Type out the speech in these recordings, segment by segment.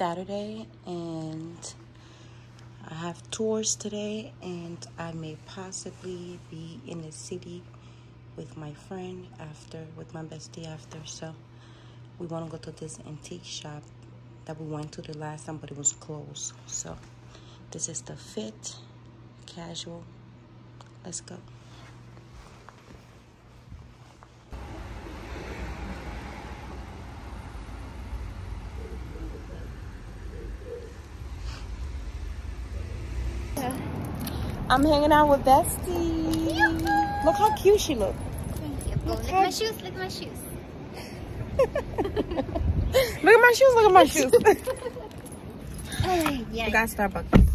Saturday and I have tours today, and I may possibly be in the city with my friend with my bestie after. So we want to go to this antique shop that we went to the last time, but it was closed. So this is the fit casual. Let's go. I'm hanging out with Bestie. Look how cute she looks. Thank you. Look at my shoes. Look at my shoes. Look at my shoes. Look at my shoes. Yeah. We got Starbucks.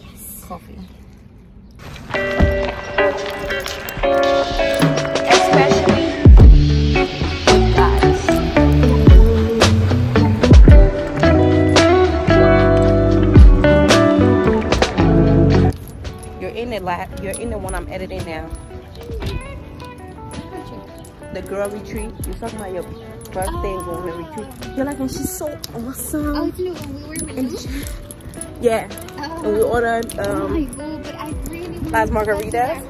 Yes. Coffee. Especially guys. You're in the one I'm editing now. The girl retreat. You're talking about your birthday and going to retreat. You're like, and she's so awesome. Oh, you know when we were in Malaysia? Yeah. Oh. And we ordered Oh my god, but I really want last to margaritas. go to that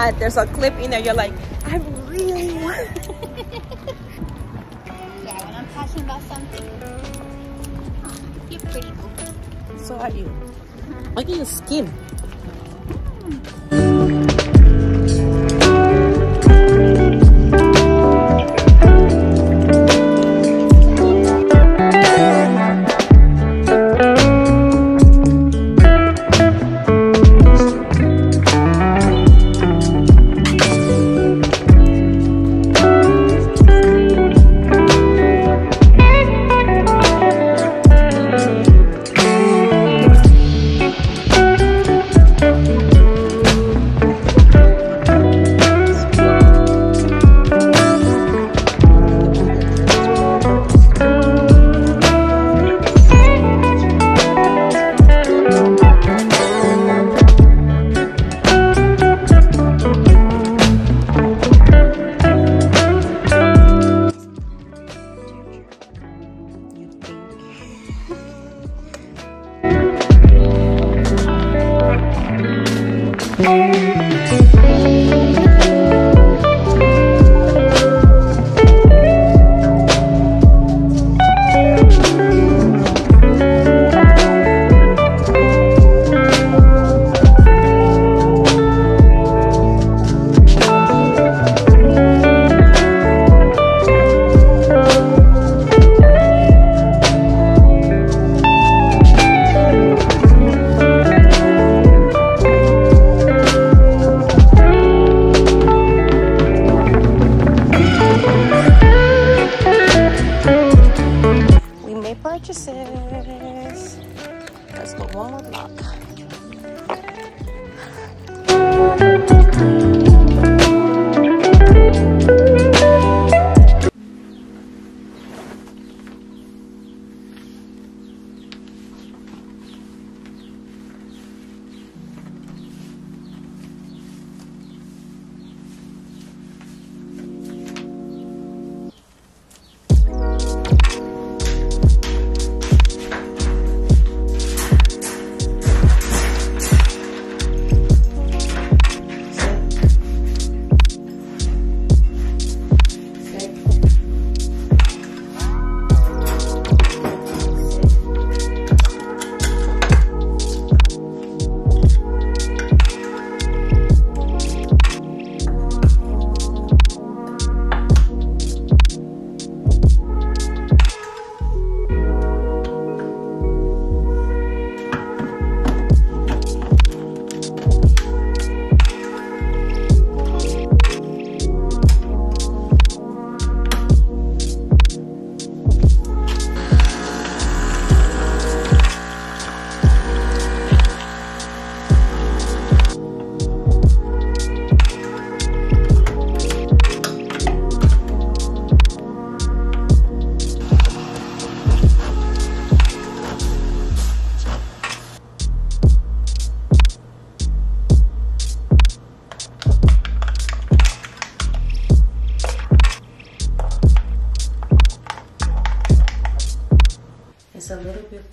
retreat, There's a clip in there. You're like, I really want. Yeah, when I'm passionate about something, you're pretty cool. So are you. Look at your skin.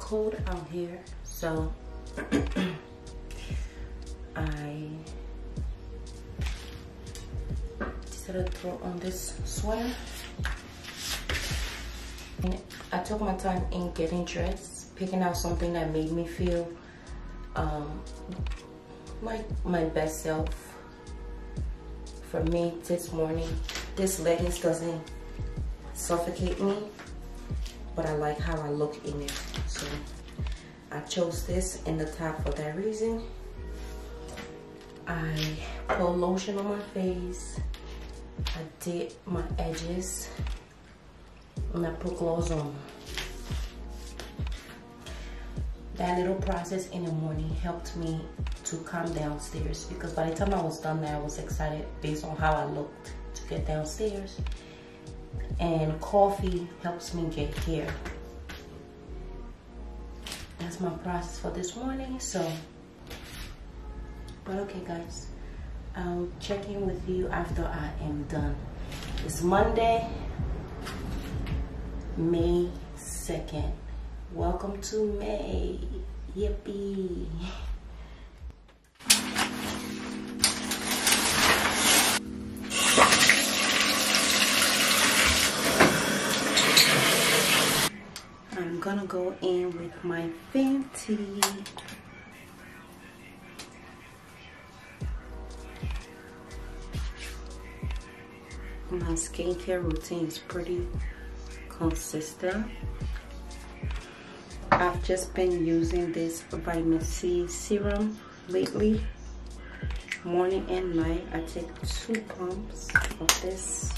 cold out here, so I decided to throw on this sweater. And I took my time in getting dressed, picking out something that made me feel like my best self. For me this morning, this leggings doesn't suffocate me, but I like how I look in it, so I chose this in the top for that reason. I put lotion on my face, I did my edges, and I put gloves on. That little process in the morning helped me to come downstairs, because by the time I was done there, I was excited based on how I looked to get downstairs. And coffee helps me get here. That's my process for this morning. So, but okay guys, I'll check in with you after I am done. It's Monday, May 2nd. Welcome to May. Yippee. I'm gonna go in with my Fenty. My skincare routine is pretty consistent. I've just been using this vitamin C serum lately. Morning and night, I take 2 pumps of this.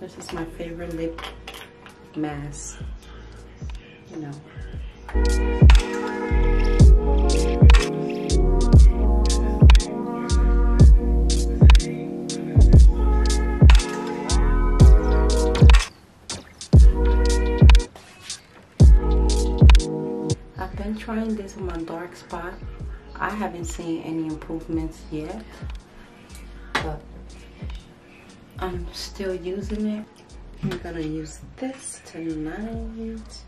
This is my favorite lip mask, you know. I've been trying this on my dark spot. I haven't seen any improvements yet, but I'm still using it. I'm gonna use this tonight.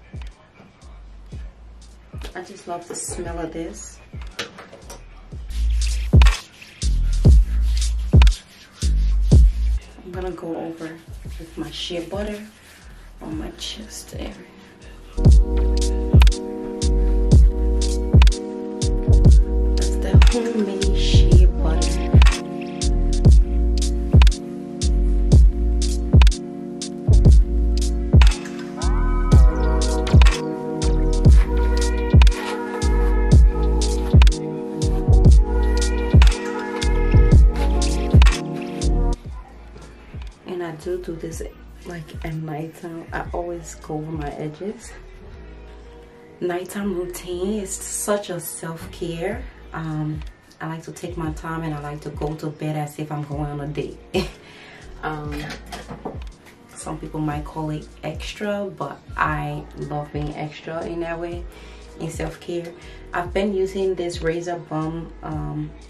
I just love the smell of this. I'm gonna go over with my shea butter on my chest area. That's the homemade shea butter. And I do this like at nighttime. I always go over my edges. Nighttime routine is such a self-care. I like to take my time, and I like to go to bed as if I'm going on a date. Some people might call it extra, but I love being extra in that way, in self-care. I've been using this razor bump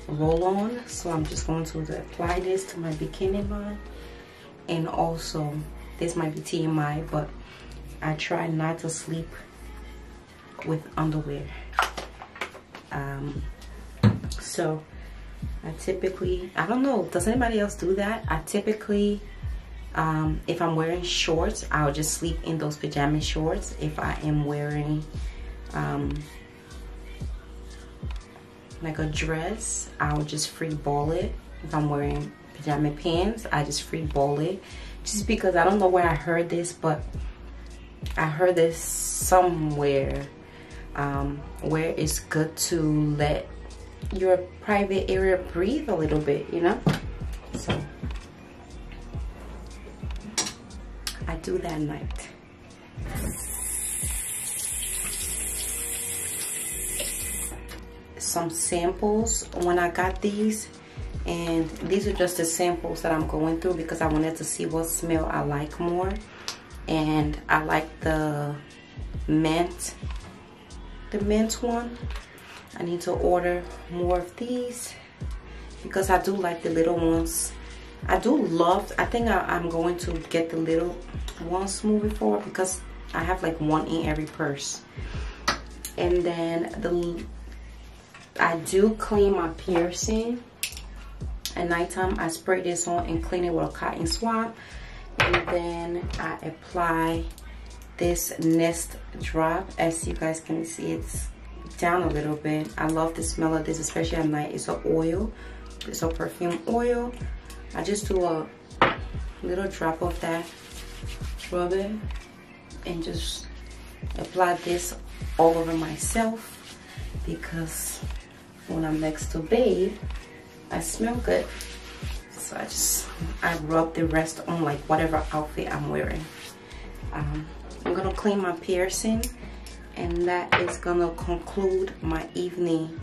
roll-on, so I'm just going to apply this to my bikini line. And also, this might be TMI, but I try not to sleep with underwear. So I typically, I don't know, does anybody else do that? I typically, if I'm wearing shorts, I'll just sleep in those pajama shorts. If I am wearing like a dress, I'll just free ball it. If I'm wearing pajama pants, I just free ball it. Just because I don't know where I heard this, but I heard this somewhere where it's good to let your private area breathe a little bit, you know. So I do that at night. Some samples when I got these, and these are just the samples that I'm going through because I wanted to see what smell I like more. And I like the mint one. I need to order more of these because I do like the little ones. I think I'm going to get the little ones moving forward because I have like one in every purse. And then I do clean my piercing at nighttime. I spray this on and clean it with a cotton swab. And then I apply this Nest drop. As you guys can see, it's down a little bit. I love the smell of this, especially at night. It's an oil. It's a perfume oil. I just do a little drop of that, rub it, and just apply this all over myself because when I'm next to Babe, I smell good. So I rub the rest on like whatever outfit I'm wearing. I'm gonna clean my piercing, and that is gonna conclude my evening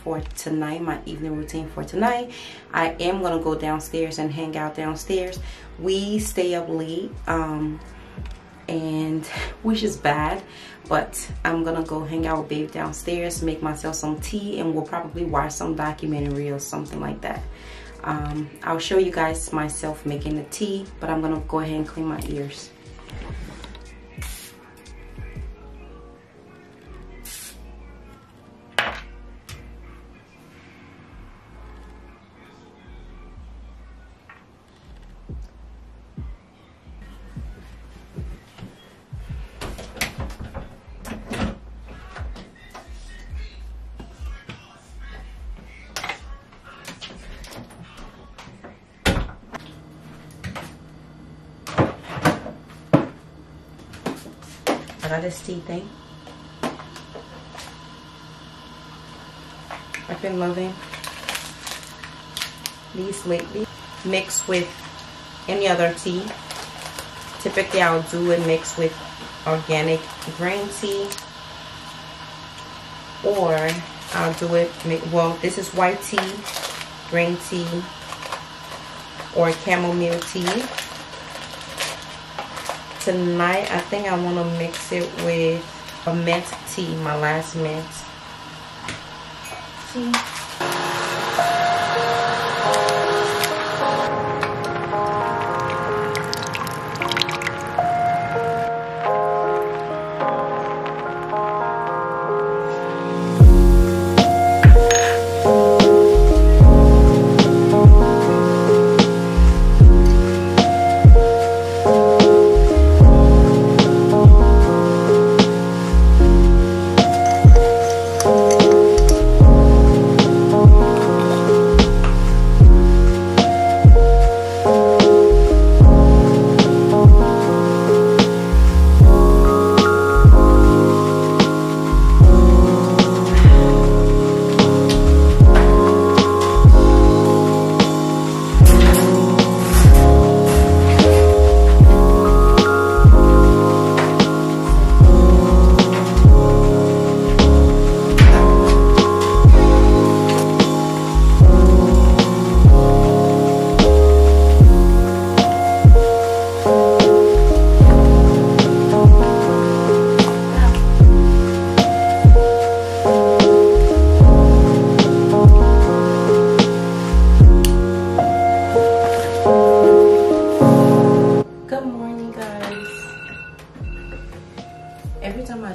for tonight, my evening routine for tonight. I am gonna go downstairs and hang out downstairs. We stay up late, and which is bad, but I'm gonna go hang out with Babe downstairs, make myself some tea, and we'll probably watch some documentary or something like that. I'll show you guys myself making the tea, but I'm gonna go ahead and clean my ears. I got this tea thing. I've been loving these lately. Mixed with any other tea. Typically I'll do it mixed with organic green tea. Or I'll do it, well, this is white tea, green tea, or chamomile tea. Tonight, I think I want to mix it with a mint tea, my last mint tea.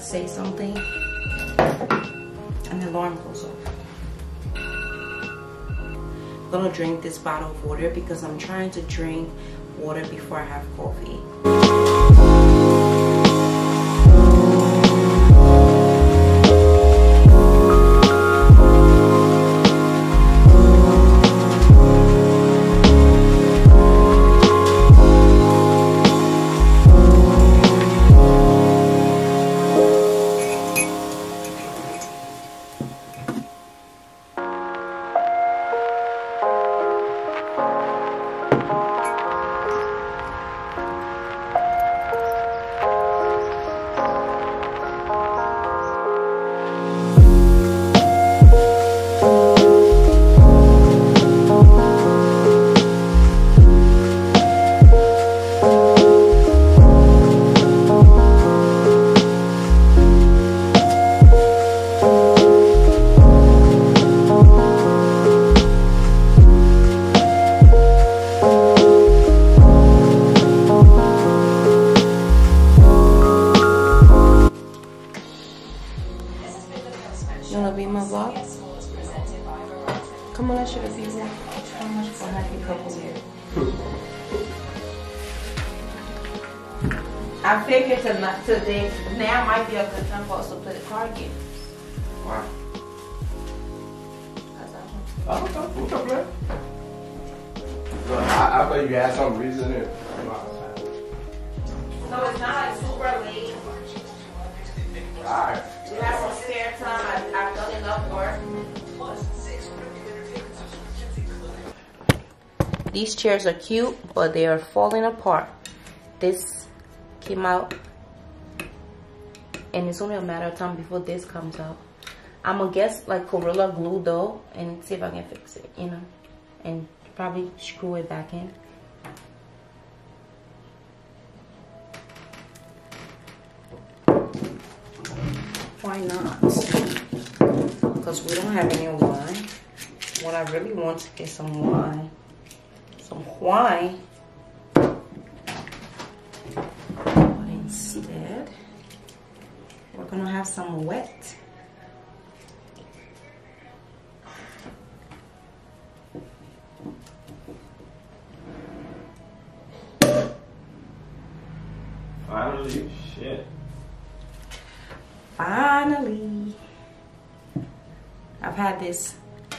Say something, an alarm goes off. I'm gonna drink this bottle of water because I'm trying to drink water before I have coffee. I figured today now might be a good time for us to play the card game. Why? I don't know. We can play. So I thought you had some reason here. No, it's not like super late. Alright. We have some spare time. I've done enough work. These chairs are cute, but they are falling apart. This came out, and it's only a matter of time before this comes out. I'm gonna guess like Gorilla Glue though, and see if I can fix it, you know, and probably screw it back in. Why not? Because we don't have any wine. What I really want is some wine. Some wine. But instead, we're gonna have some wet. Finally, shit. Finally. I've had this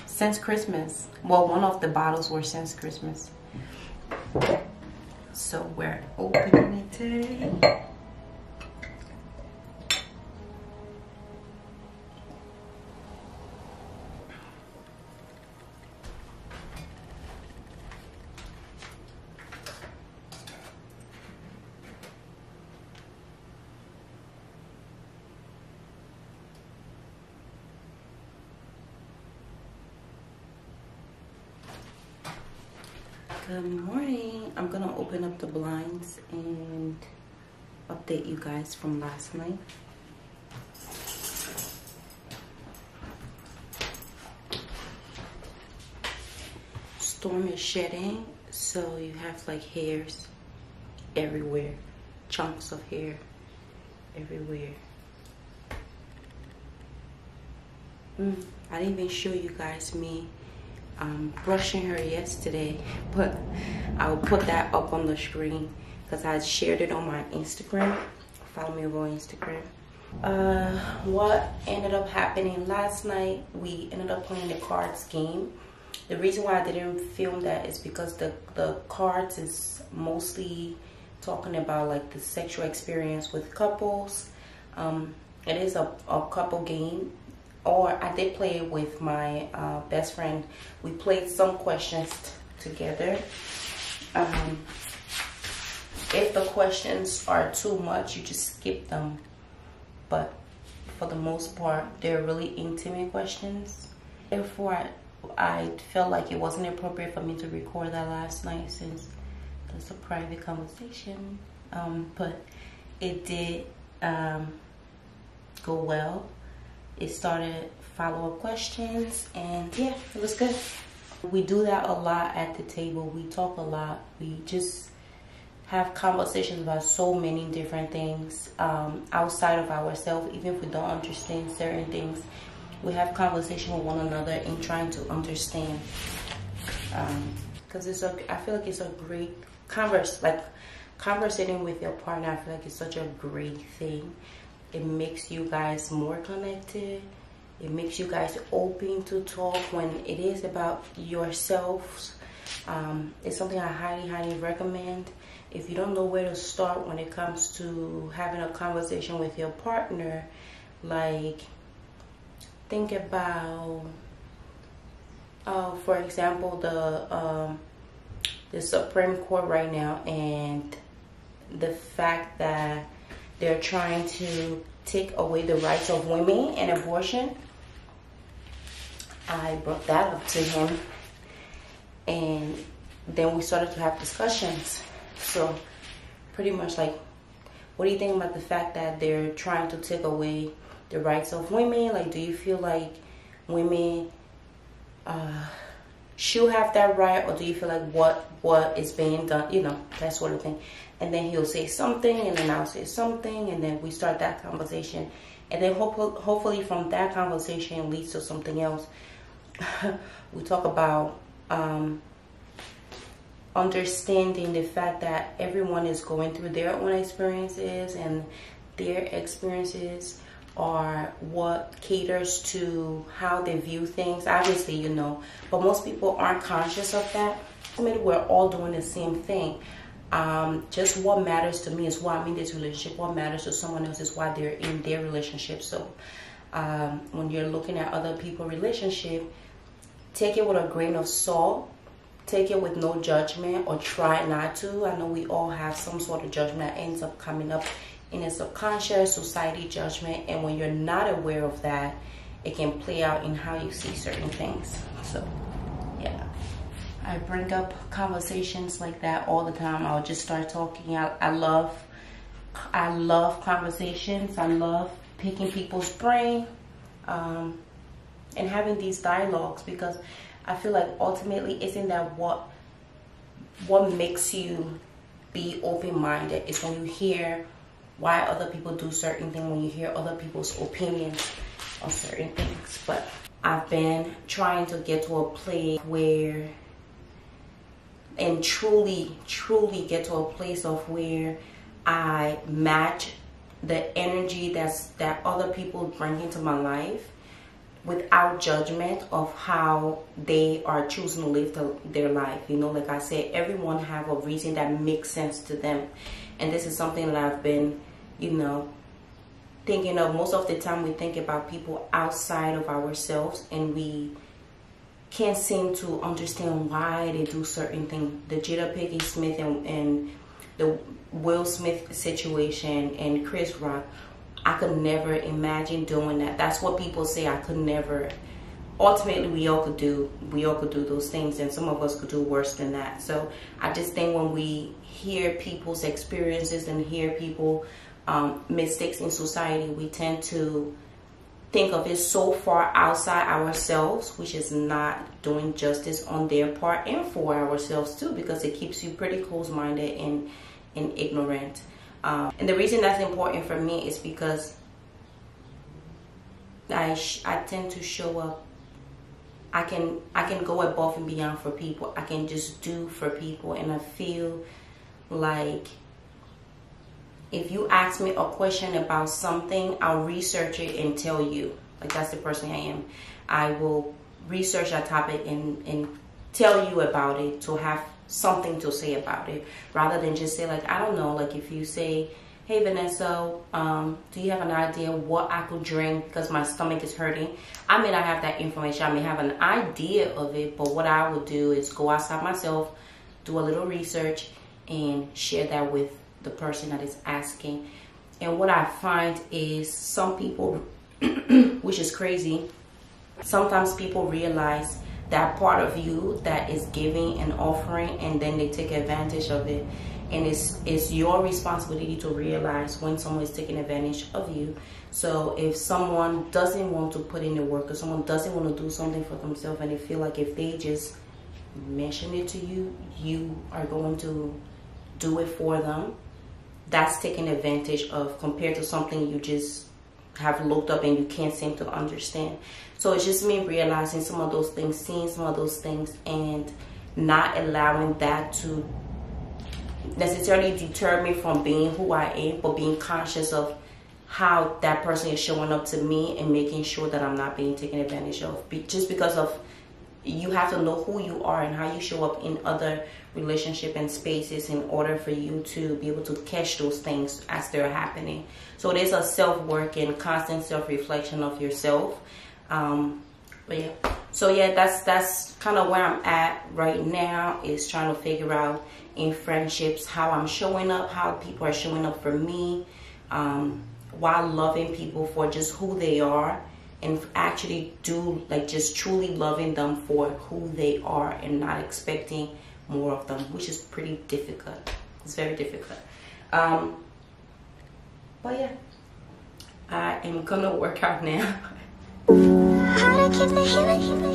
since Christmas. Well, one of the bottles were since Christmas. So we're opening it today. Good morning. I'm gonna open up the blinds and update you guys from last night. Storm is shedding, so you have like hairs everywhere, chunks of hair everywhere. I didn't even show you guys me brushing her yesterday, but I'll put that up on the screen because I shared it on my Instagram. Follow me over on Instagram. What ended up happening last night, we ended up playing the cards game. The reason why I didn't film that is because the cards is mostly talking about like the sexual experience with couples. It is a couple game. Or I did play it with my best friend. We played some questions together. If the questions are too much, you just skip them. But for the most part, they're really intimate questions. Therefore, I felt like it wasn't appropriate for me to record that last night since it's a private conversation. But it did go well. It started follow-up questions, and yeah, it was good. We do that a lot at the table. We talk a lot. We just have conversations about so many different things outside of ourselves. Even if we don't understand certain things, we have conversation with one another in trying to understand. Because I feel like it's a great conversating with your partner. I feel like it's such a great thing. It makes you guys more connected. It makes you guys open to talk when it is about yourselves. It's something I highly, highly recommend. If you don't know where to start when it comes to having a conversation with your partner, like think about, for example, the Supreme Court right now and the fact that they're trying to take away the rights of women and abortion. I brought that up to him, and then we started to have discussions. So pretty much like, what do you think about the fact that they're trying to take away the rights of women? Like, do you feel like women should have that right, or do you feel like what is being done, you know, that sort of thing? And then he'll say something, and then I'll say something, and then we start that conversation. And then hopefully from that conversation leads to something else. We talk about understanding the fact that everyone is going through their own experiences, and their experiences are what caters to how they view things. Obviously, you know, but most people aren't conscious of that. I mean, we're all doing the same thing. Just what matters to me is why I'm in this relationship. What matters to someone else is why they're in their relationship. So when you're looking at other people's relationship, take it with a grain of salt. Take it with no judgment, or try not to. I know we all have some sort of judgment that ends up coming up in a subconscious society judgment, and when you're not aware of that, it can play out in how you see certain things. So yeah, I bring up conversations like that all the time. I'll just start talking. I love conversations. I love picking people's brain and having these dialogues, because I feel like ultimately, isn't that what makes you be open-minded? Is when you hear why other people do certain things, when you hear other people's opinions on certain things. But I've been trying to get to a place where, and truly get to a place of where I match the energy that other people bring into my life, without judgment of how they are choosing to live their life. You know, like I said, everyone have a reason that makes sense to them. And this is something that I've been, you know, thinking of. Most of the time we think about people outside of ourselves, and we can't seem to understand why they do certain things. The Jada Pinkett Smith and the Will Smith situation and Chris Rock, I could never imagine doing that. That's what people say. I could never. Ultimately, we all could do those things, and some of us could do worse than that. So I just think when we hear people's experiences and hear people mistakes in society, we tend to think of it so far outside ourselves, which is not doing justice on their part, and for ourselves too, because it keeps you pretty close-minded and ignorant. And the reason that's important for me is because I tend to show up. I can go above and beyond for people. I can just do for people, and I feel like if you ask me a question about something, I'll research it and tell you. Like, that's the person I am. I will research that topic and tell you about it, to have something to say about it, rather than just say, like, I don't know, like if you say, hey Vanessa, do you have an idea what I could drink because my stomach is hurting? I may not have that information. I may have an idea of it, but what I would do is go outside myself, do a little research, and share that with the person that is asking. And what I find is some people, which is crazy, sometimes people realize that part of you that is giving and offering, and then they take advantage of it. And it's your responsibility to realize when someone is taking advantage of you. So if someone doesn't want to put in the work, or someone doesn't want to do something for themselves, and they feel like if they just mention it to you, you are going to do it for them, that's taking advantage of, compared to something you just have looked up and you can't seem to understand. So it's just me realizing some of those things, seeing some of those things, and not allowing that to necessarily deter me from being who I am, but being conscious of how that person is showing up to me, and making sure that I'm not being taken advantage of. Just because of, you have to know who you are and how you show up in other relationship and spaces in order for you to be able to catch those things as they're happening. So there's a self-work and constant self-reflection of yourself. But yeah, so yeah, that's kind of where I'm at right now, is trying to figure out in friendships how I'm showing up, how people are showing up for me, while loving people for just who they are, and actually do, like, just truly loving them for who they are, and not expecting more of them, which is pretty difficult. It's very difficult. But yeah, I am gonna work out now. How to keep the healing.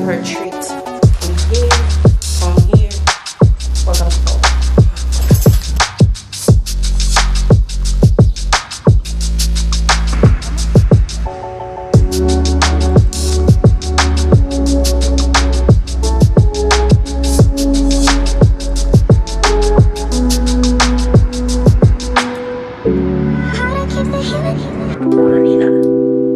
her a treat. From here, we're gonna go.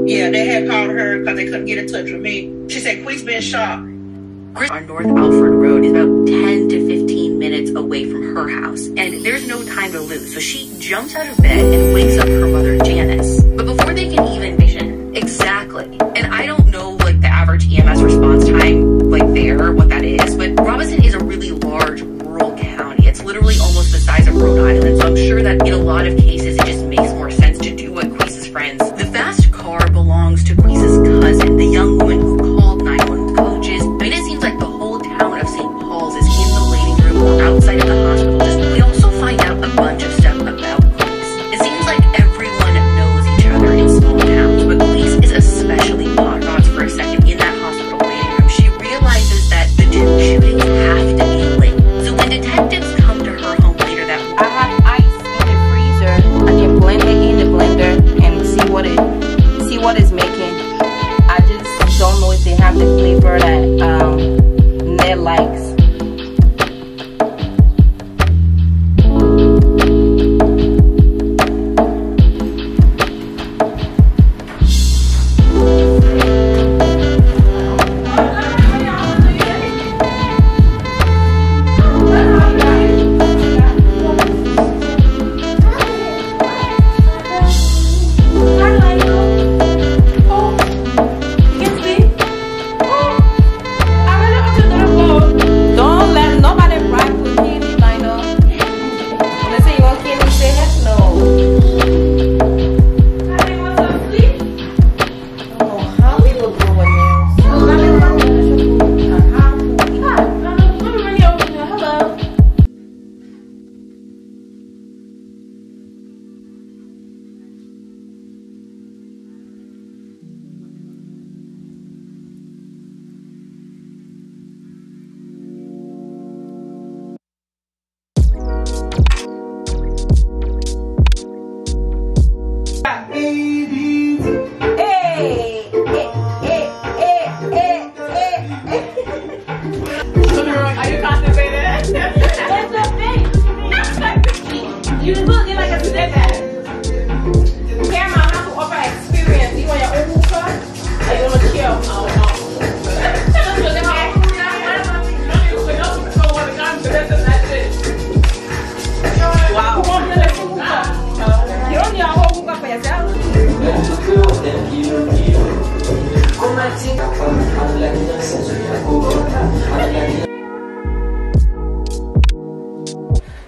Yeah, they had called her because they couldn't get in touch with me. She said, Quee's been shot. On North Alfred Road is about 10 to 15 minutes away from her house, and there's no time to lose. So she jumps out of bed and wakes up her mother, Janice. But before they can even vision exactly, and I don't know like the average EMS response time like there, what that is, but Robinson is a really large rural county. It's literally almost the size of Rhode Island. So I'm sure that in a lot of cases it just makes more sense to do what Queese's friends. The fast car belongs to Queese's cousin, the young woman who called 911 coaches. I mean, it seems like the whole town of St. Paul's is in the waiting room or outside of the hospital. We also find out a bunch of stuff about Queese. It seems like everyone knows each other in small towns, but Queese is especially odd. For a second in that hospital waiting room, she realizes that the two shootings have to be linked. So when detectives come to her home later that week, I have ice in the freezer. I can blend it in the blender and see what it's making. I just don't know if they have the flavor that Ned likes.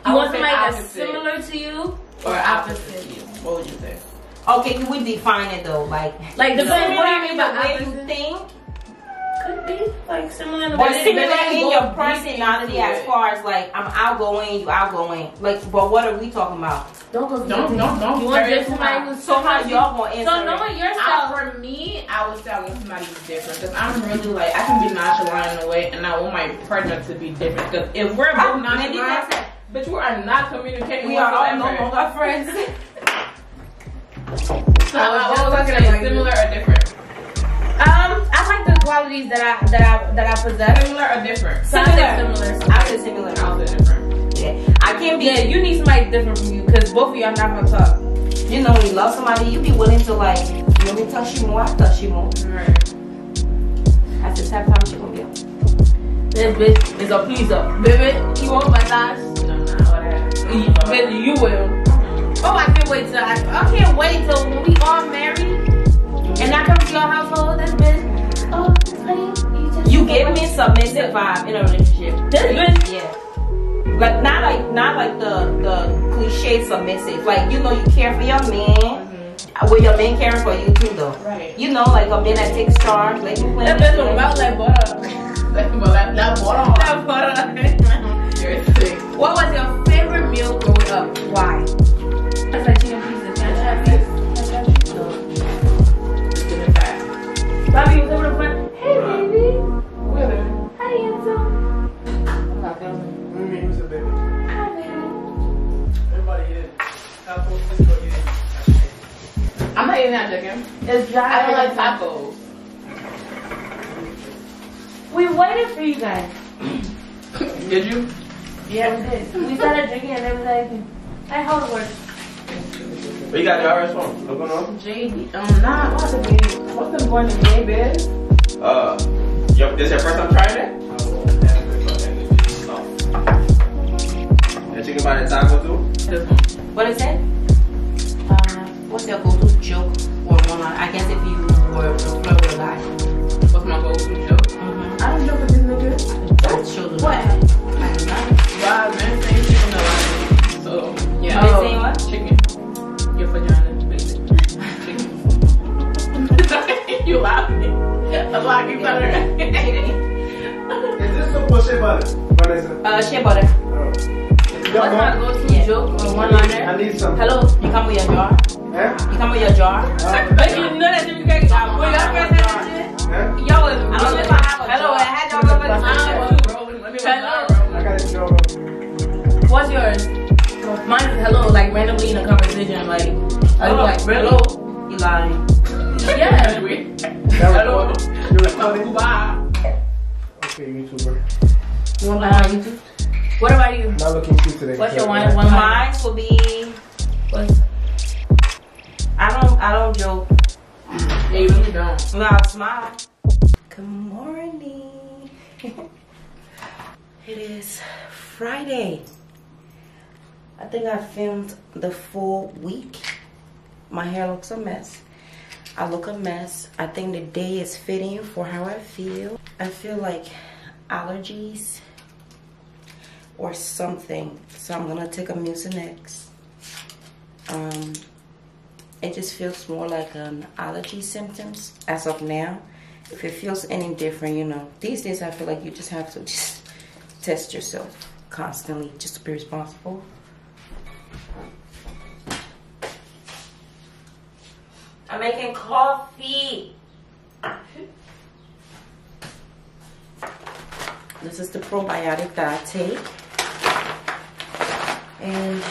You want somebody that's similar to you or opposite you? What would you say? Okay, can we define it though? Like depending similar on in the way you think, could be like similar in the or way similar in your personality as far as like I'm outgoing, you outgoing. Like, but what are we talking about? Don't go. Don't. You want just somebody who's So how y'all gonna answer? So knowing yourself. For me, I would say I want somebody who's different because I'm really like I can be nonchalant in a way, and I want my partner to be different. Because if we're both nonchalant, but you are not communicating. We are all no longer friends. So I was looking at similar or different. I like the qualities that I possess. Similar or different? Similar. I say similar. I'll say different. Yeah, I can't be. Yeah, you need somebody different from you because both of you are not gonna talk. You know, when you love somebody, you be willing to like, let me touch you more, I touch you more. Right. That's the type of time she gonna be on. This bitch is a pleaser. Baby, you want my dash? No, whatever. Baby, you will. Oh, I can't wait till I can't wait till when we all married and I come to your household. This bitch, oh, honey, you give me submissive vibe in a relationship. This bitch, yeah. Like not like the cliche submissive. Like, you know, you care for your man. Well, your man caring for you too, though. Right. You know, like a man that takes charge, like you that bitch don't melt like butter. That water. That butter. You're sick. What was your favorite meal growing up? Why? It's like chicken pieces. Can I try this? Just give it back. Bobby, you coming to fun? Hey, baby. We chicken? It's dry. I don't like tacos. We waited for you guys. Did you? Yeah, we did. We started drinking and everything. Hey, how it works? But you got Diaries from? What's going on? JD. Nah, what's the baby? What's the boy name? Biz? Yo, this your first time trying it? That chicken by the taco too? What is it? What's your go-to joke or one-line? I guess if you were a flirt guy. What's my go-to joke? I don't joke with this nigga. That shows What? I don't know. Wow, man, saying chicken no. So, yeah. Been saying what? Chicken. Your vagina is basic. Chicken. You laughing. That's why I keep telling her. Is this soup or shea butter? Vanessa? Shea butter. What's my go-to joke or I one-liner? need some. Hello, you come with your jar? Eh? You come with your jar? But you know that you can't get out. Wait, y'all guys have shit? Eh? Yo, I don't know if I have a hello, jar. I had y'all go back to hello. I got it. No. What's yours? Mine is hello, like randomly in a conversation, like, are you like, hello? You lying. Yeah. That was Hello. You recording? Bye. Okay, YouTuber. You want to buy on YouTube? What about you? Not looking cute today. What's your one? Mine will be, I don't joke. Yeah, you really don't. No, I'll smile. Good morning. It is Friday. I think I filmed the full week. My hair looks a mess. I look a mess. I think the day is fitting for how I feel. I feel like allergies or something. So I'm gonna take a Mucinex. It just feels more like an allergy symptoms as of now. If it feels any different, you know, these days I feel like you just have to just test yourself constantly just to be responsible. I'm making coffee. This is the probiotic that I take. And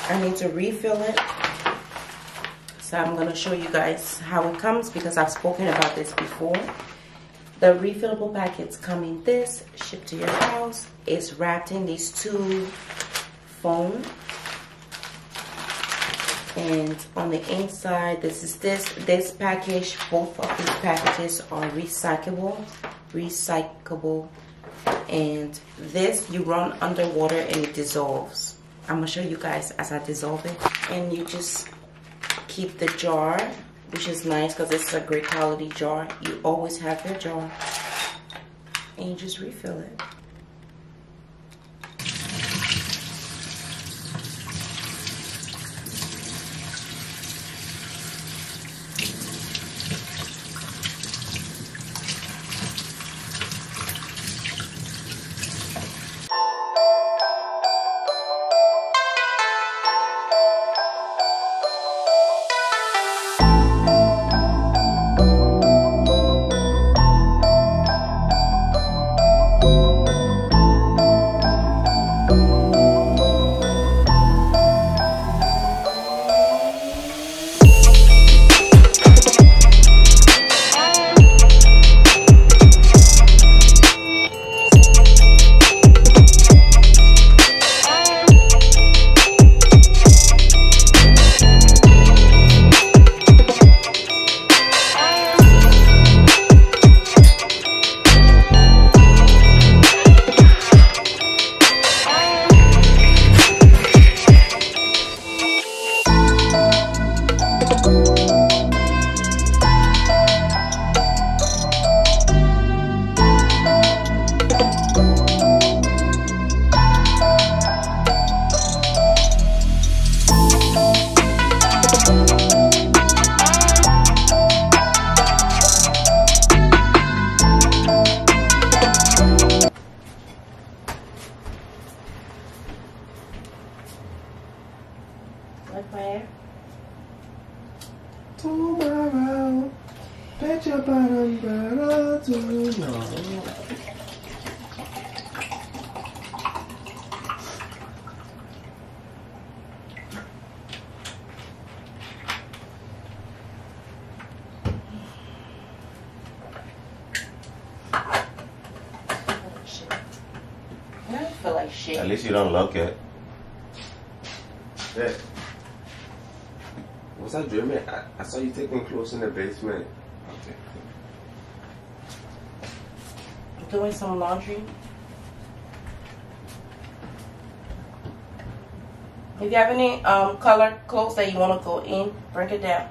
I need to refill it. So I'm going to show you guys how it comes because I've spoken about this before. The refillable packets come in this, shipped to your house. It's wrapped in these two foam. And on the inside, this package, both of these packages are recyclable. And this, you run underwater and it dissolves. I'm going to show you guys as I dissolve it. And you just keep the jar, which is nice because it's a great quality jar. You always have your jar. And you just refill it. Like my hair? Tomorrow, bet your bottom better tomorrow. shit. At least you don't look it. Yeah. Was I dreaming? I saw you taking clothes in the basement. Okay. Doing some laundry. If you have any color clothes that you want to go in, bring it down.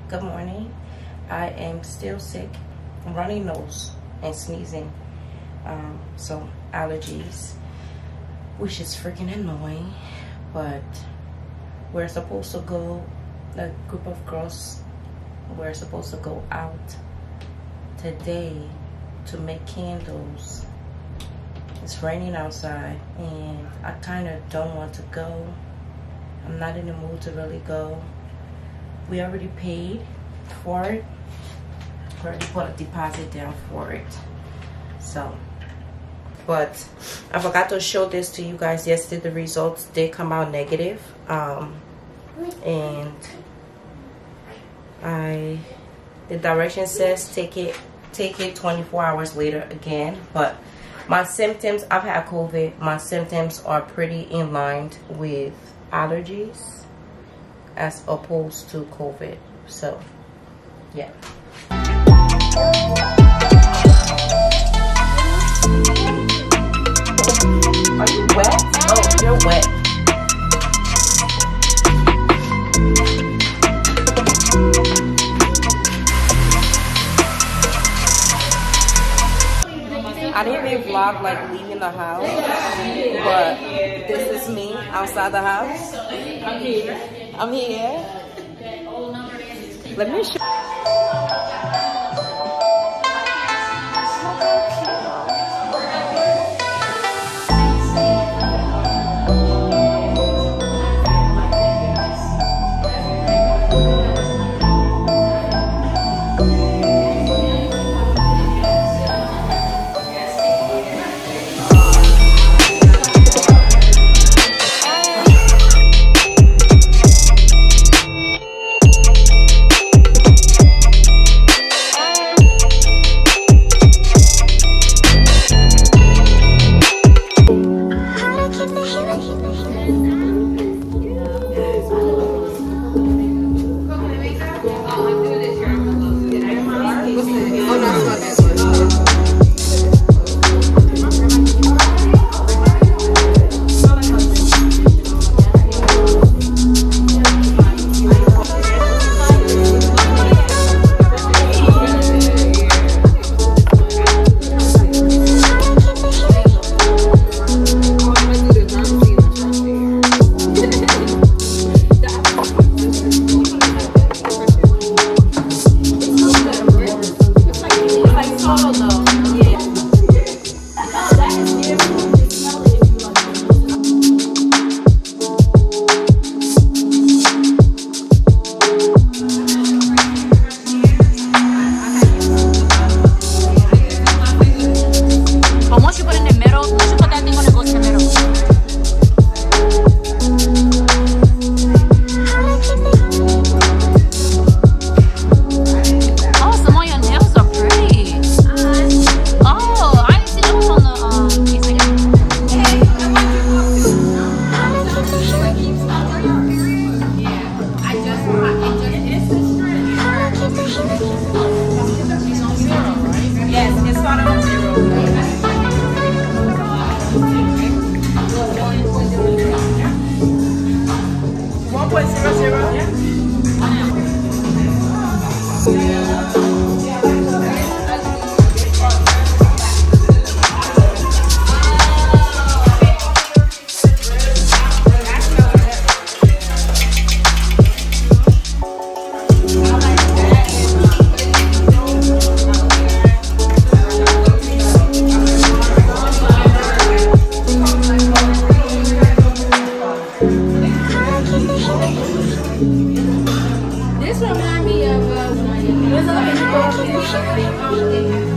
Good morning. I am still sick, runny nose and sneezing, so allergies, which is freaking annoying. But we're supposed to go, a group of girls, we're supposed to go out today to make candles. It's raining outside and I kind of don't want to go. I'm not in the mood to really go. We already paid for it. We already put a deposit down for it. So, but I forgot to show this to you guys yesterday. The results did come out negative. And the direction says take it 24 hours later again. But my symptoms, I've had COVID. My symptoms are pretty in line with allergies as opposed to COVID. So, yeah. Are you wet? Oh, you're wet. I didn't even vlog like leaving the house, but this is me outside the house. I'm here. Let me show. so cute.